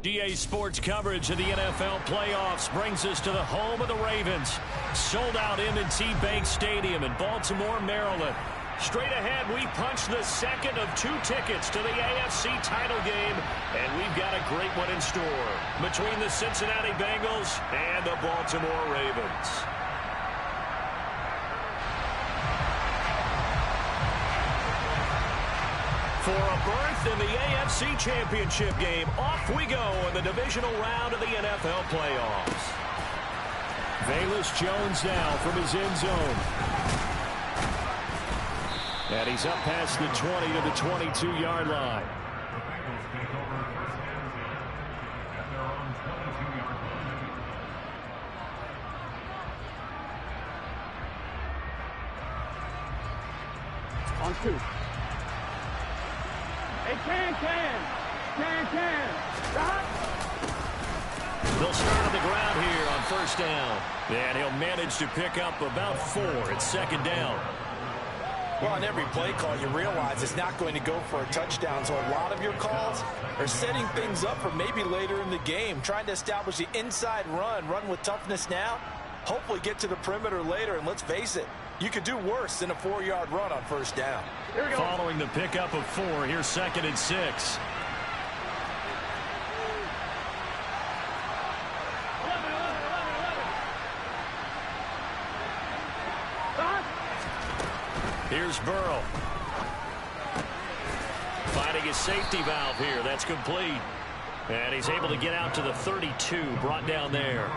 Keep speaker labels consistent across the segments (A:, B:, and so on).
A: EA Sports coverage of the NFL playoffs brings us to the home of the Ravens. Sold out M&T Bank Stadium in Baltimore, Maryland. Straight ahead, we punch the second of 2 tickets to the AFC title game, and we've got a great one in store between the Cincinnati Bengals and the Baltimore Ravens. For a berth in the AFC Championship game, off we go in the divisional round of the NFL playoffs. Velus Jones now from his end zone. And he's up past the 20 to the 22-yard line.
B: On 2. Hey, can.
A: They'll start on the ground here on first down. And he'll manage to pick up about 4 at second down.
C: Well, on every play call, you realize it's not going to go for a touchdown. So a lot of your calls are setting things up for maybe later in the game, trying to establish the inside run with toughness now, hopefully get to the perimeter later. And let's face it, you could do worse than a 4-yard run on first down.
B: Here we go.
A: Following the pickup of 4, here's 2nd and 6. Here's Burrow. Finding his safety valve here. That's complete. And he's able to get out to the 32, brought down there.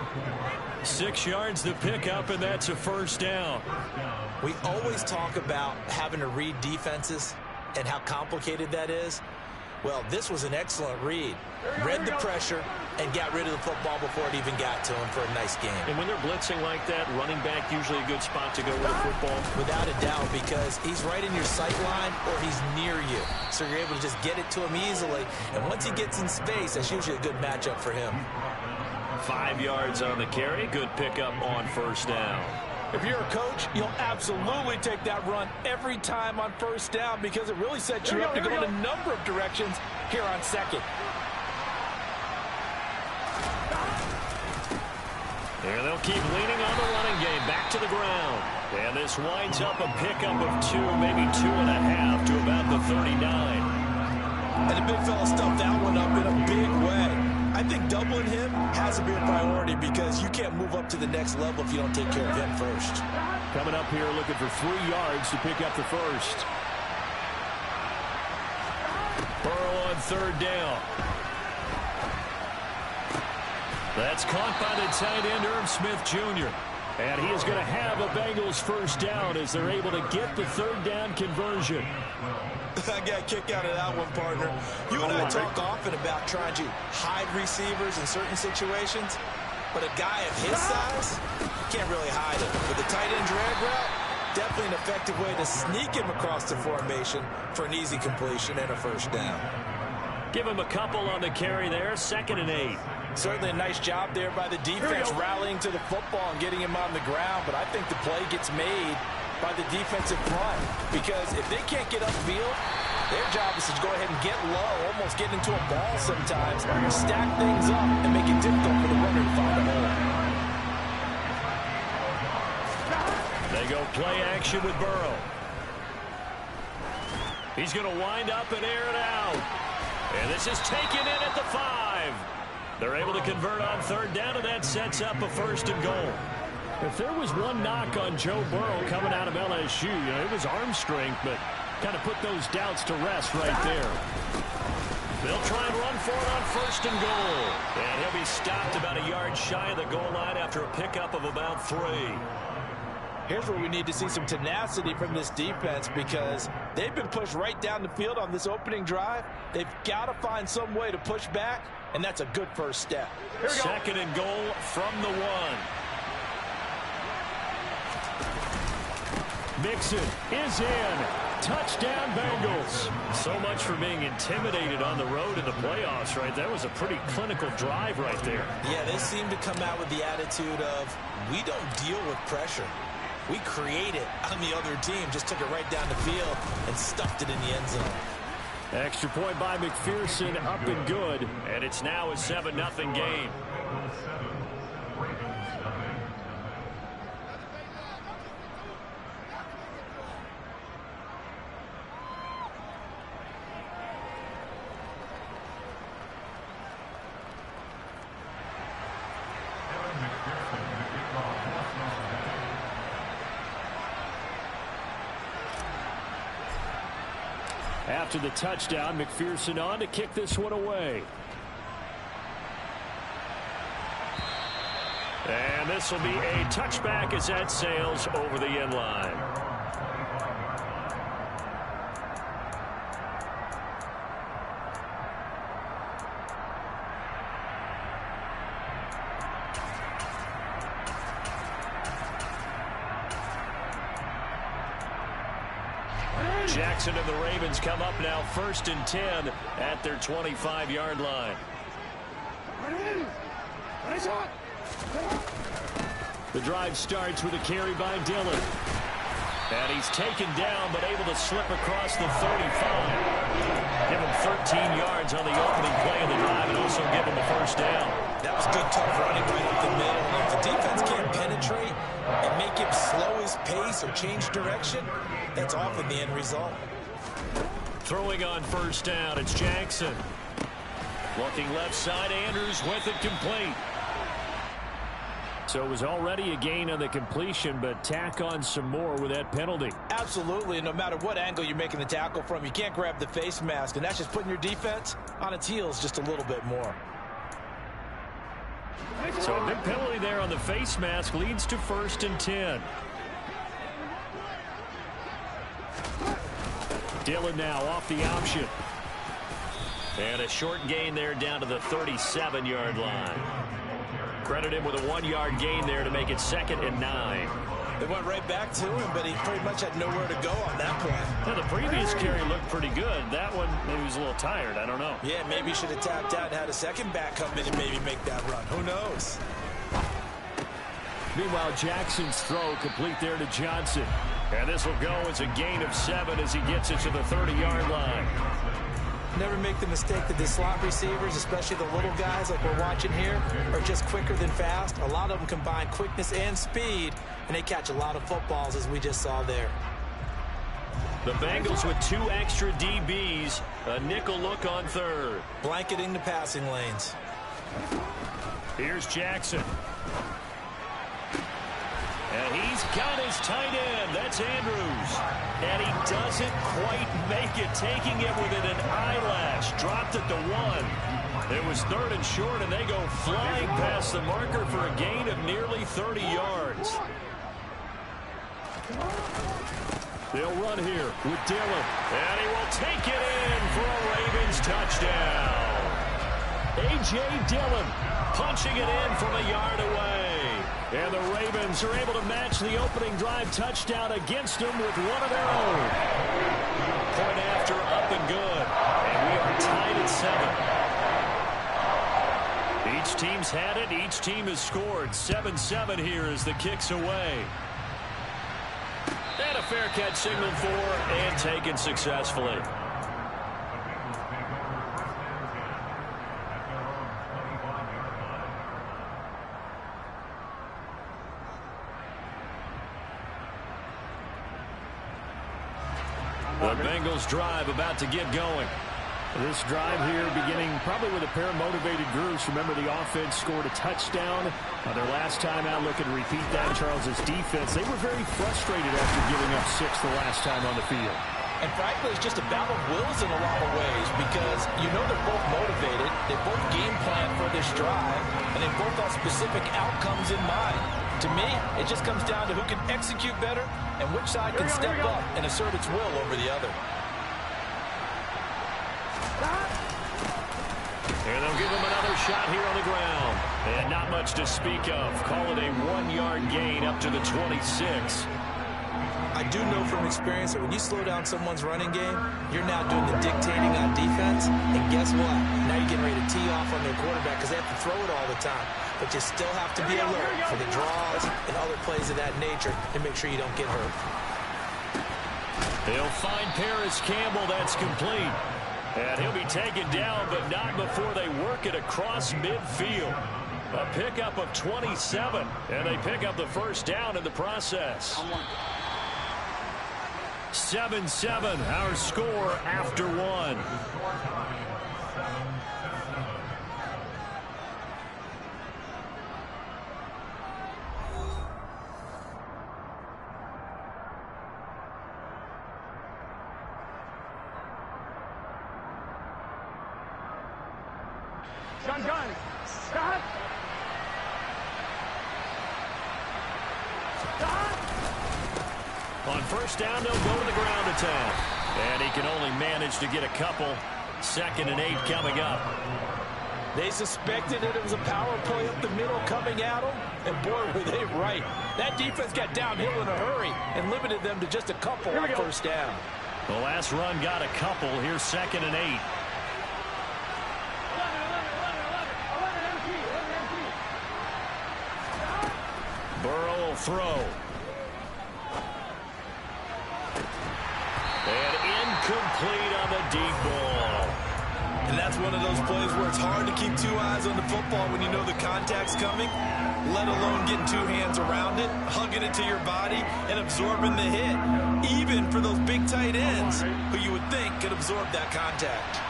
A: 6 yards the pickup, and that's a first down.
C: We always talk about having to read defenses and how complicated that is. Well, this was an excellent read. Read the pressure and got rid of the football before it even got to him for a nice game.
A: And when they're blitzing like that, running back usually a good spot to go with the football.
C: Without a doubt, because he's right in your sight line or he's near you. So you're able to just get it to him easily. And once he gets in space, that's usually a good matchup for him.
A: 5 yards on the carry. Good pickup on first down.
C: If you're a coach, you'll absolutely take that run every time on first down because it really sets you up to go in a number of directions here on second.
A: There they'll keep leaning on the running game. Back to the ground. And this winds up a pickup of 2, maybe 2.5 to about the 39.
C: And the big fella stuffed that one up in a big way. I think doubling him has to be a priority because you can't move up to the next level if you don't take care of him first.
A: Coming up here looking for 3 yards to pick up the first. Burrow on 3rd down. That's caught by the tight end, Irv Smith Jr. And he is going to have a Bengals first down as they're able to get the 3rd down conversion.
C: I got a kick out of that one, partner. You and I talk often about trying to hide receivers in certain situations, but a guy of his size can't really hide it. With the tight end drag route, definitely an effective way to sneak him across the formation for an easy completion and a first down.
A: Give him a couple on the carry there, 2nd and 8.
C: Certainly a nice job there by the defense rallying to the football and getting him on the ground, but I think the play gets made by the defensive front because if they can't get upfield, their job is to go ahead and get low, almost get into a ball sometimes, stack things up, and make it difficult for the runner to find a hole.
A: They go play action with Burrow. He's going to wind up and air it out. And this is taken in at the 5. They're able to convert on 3rd down, and that sets up a 1st and goal. If there was one knock on Joe Burrow coming out of LSU, it was arm strength, but kind of put those doubts to rest right there. They'll try and run for it on 1st and goal. And he'll be stopped about a yard shy of the goal line after a pickup of about 3.
C: Here's where we need to see some tenacity from this defense because they've been pushed right down the field on this opening drive. They've got to find some way to push back, and that's a good first step.
A: 2nd and goal from the 1. Mixon is in. Touchdown, Bengals. So much for being intimidated on the road in the playoffs, right? That was a pretty clinical drive right there.
C: Yeah, they seem to come out with the attitude of, we don't deal with pressure. We create it on the other team. Just took it right down the field and stuffed it in the end zone.
A: Extra point by McPherson, up and good. And it's now a 7-0 game. After the touchdown, McPherson on to kick this one away. And this will be a touchback as that sails over the end line. Jackson and the Ravens come up now 1st and 10 at their 25-yard line. The drive starts with a carry by Dillon. And he's taken down but able to slip across the 35. Give him 13 yards on the opening play of the drive and also give him the first down.
C: That was good, tough running right up the middle. And if the defense can't penetrate and make him slow his pace or change direction, that's often the end result.
A: Throwing on first down, it's Jackson. Looking left side, Andrews with it complete. So it was already a gain on the completion, but tack on some more with that penalty.
C: Absolutely, and no matter what angle you're making the tackle from, you can't grab the face mask, and that's just putting your defense on its heels just a little bit more.
A: So a big penalty there on the face mask leads to 1st and 10. Dillon now off the option. And a short gain there down to the 37-yard line. Credit him with a 1-yard gain there to make it 2nd and 9.
C: They went right back to him, but he pretty much had nowhere to go on that play.
A: Well, the previous carry looked pretty good. That one, maybe he was a little tired. I don't know.
C: Yeah, maybe he should have tapped out and had a second back come in and maybe make that run. Who knows?
A: Meanwhile, Jackson's throw complete there to Johnson. And this will go as a gain of 7 as he gets it to the 30-yard line.
C: Never make the mistake that the slot receivers, especially the little guys like we're watching here, are just quicker than fast. A lot of them combine quickness and speed, and they catch a lot of footballs, as we just saw there.
A: The Bengals with 2 extra DBs, a nickel look on 3rd.
C: Blanketing the passing lanes.
A: Here's Jackson. And he's got his tight end. That's Andrews. And he doesn't quite make it, taking it within an eyelash. Dropped it to 1. It was 3rd and short, and they go flying past the marker for a gain of nearly 30 yards. They'll run here with Dillon. And he will take it in for a Ravens touchdown. A.J. Dillon punching it in from a yard away. And the Ravens are able to match the opening drive touchdown against them with one of their own. Point after, up and good. And we are tied at 7. Each team's had it. Each team has scored. 7-7 here as the kick's away. And a fair catch signaled for and taken successfully. The Bengals drive about to get going. This drive here beginning probably with a pair of motivated groups. Remember, the offense scored a touchdown their last time out. Looking to repeat that. Charles's defense, they were very frustrated after giving up 6 the last time on the field.
C: And frankly, it's just a battle of wills in a lot of ways because you know they're both motivated. They both game plan for this drive, and they both have specific outcomes in mind. To me, it just comes down to who can execute better and which side can step up and assert its will over the other.
A: And they'll give him another shot here on the ground. And not much to speak of. Call it a 1-yard gain up to the 26.
C: I do know from experience that when you slow down someone's running game, you're now doing the dictating on defense. And guess what? Now you're getting ready to tee off on their quarterback because they have to throw it all the time. But you still have to be alert for the draws and other plays of that nature to make sure you don't get hurt.
A: They'll find Paris Campbell. That's complete. And he'll be taken down, but not before they work it across midfield. A pickup of 27, and they pick up the first down in the process. 7-7, our score after one.
B: Shotgun. Stop.
A: On first down, they'll go to the ground attack. And he can only manage to get a couple. 2nd and 8 coming up.
C: They suspected that it was a power play up the middle coming at them, and boy, were they right. That defense got downhill in a hurry and limited them to just a couple on first down.
A: The last run got a couple. Here's 2nd and 8. Burrow will throw. And incomplete on the deep ball.
C: And that's one of those plays where it's hard to keep 2 eyes on the football when you know the contact's coming, let alone getting 2 hands around it, hugging it to your body, and absorbing the hit, even for those big tight ends who you would think could absorb that contact.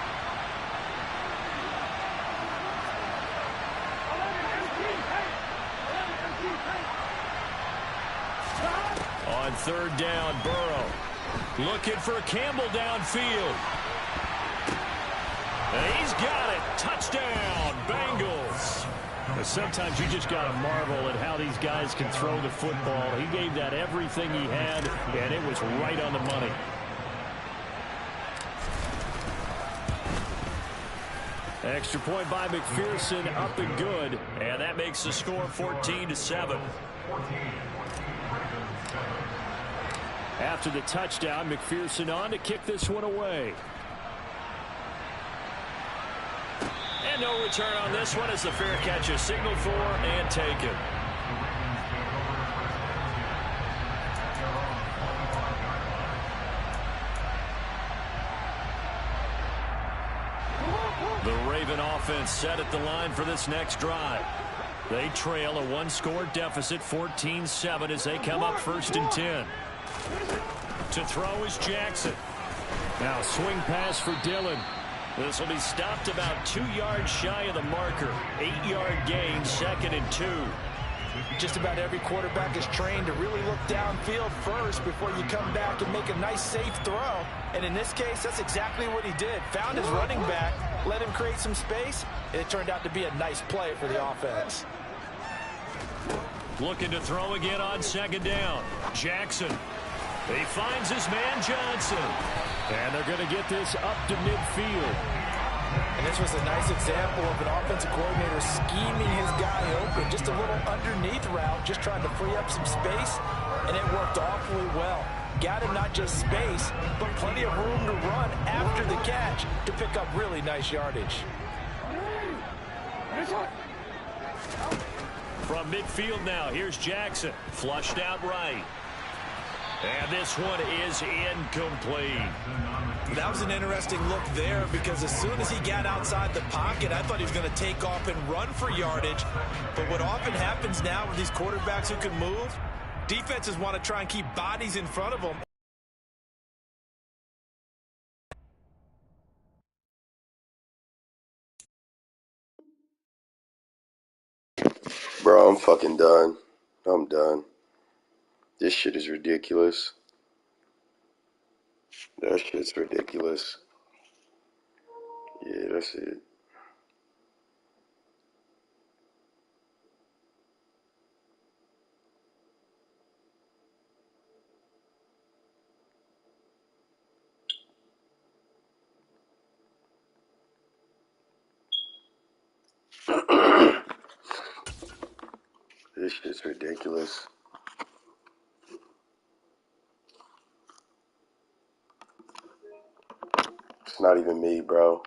A: On 3rd down, Burrow looking for Campbell downfield. And he's got it. Touchdown, Bengals. Sometimes you just got to marvel at how these guys can throw the football. He gave that everything he had, and it was right on the money. Extra point by McPherson, up and good. And that makes the score 14-7. After the touchdown, McPherson on to kick this one away. And no return on this one as the fair catch is signaled for and taken. The Raven offense set at the line for this next drive. They trail a 1-score deficit, 14-7, as they come up 1st and 10. To throw is Jackson. Now swing pass for Dillon. This will be stopped about 2 yards shy of the marker. 8-yard gain, 2nd and 2.
C: Just about every quarterback is trained to really look downfield first before you come back and make a nice, safe throw. And in this case, that's exactly what he did. Found his running back, let him create some space, and it turned out to be a nice play for the offense.
A: Looking to throw again on 2nd down. Jackson. He finds his man Johnson. And they're going to get this up to midfield.
C: And this was a nice example of an offensive coordinator scheming his guy open. Just a little underneath route, just trying to free up some space. And it worked awfully well. Got him not just space, but plenty of room to run after the catch to pick up really nice yardage.
A: From midfield now, here's Jackson. Flushed out right. And this one is incomplete.
C: That was an interesting look there because as soon as he got outside the pocket, I thought he was going to take off and run for yardage. But what often happens now with these quarterbacks who can move, defenses want to try and keep bodies in front of them.
D: Bro, I'm fucking done. I'm done. This shit is ridiculous. That shit's ridiculous. Yeah, that's it. This shit's ridiculous. It's not even me, bro.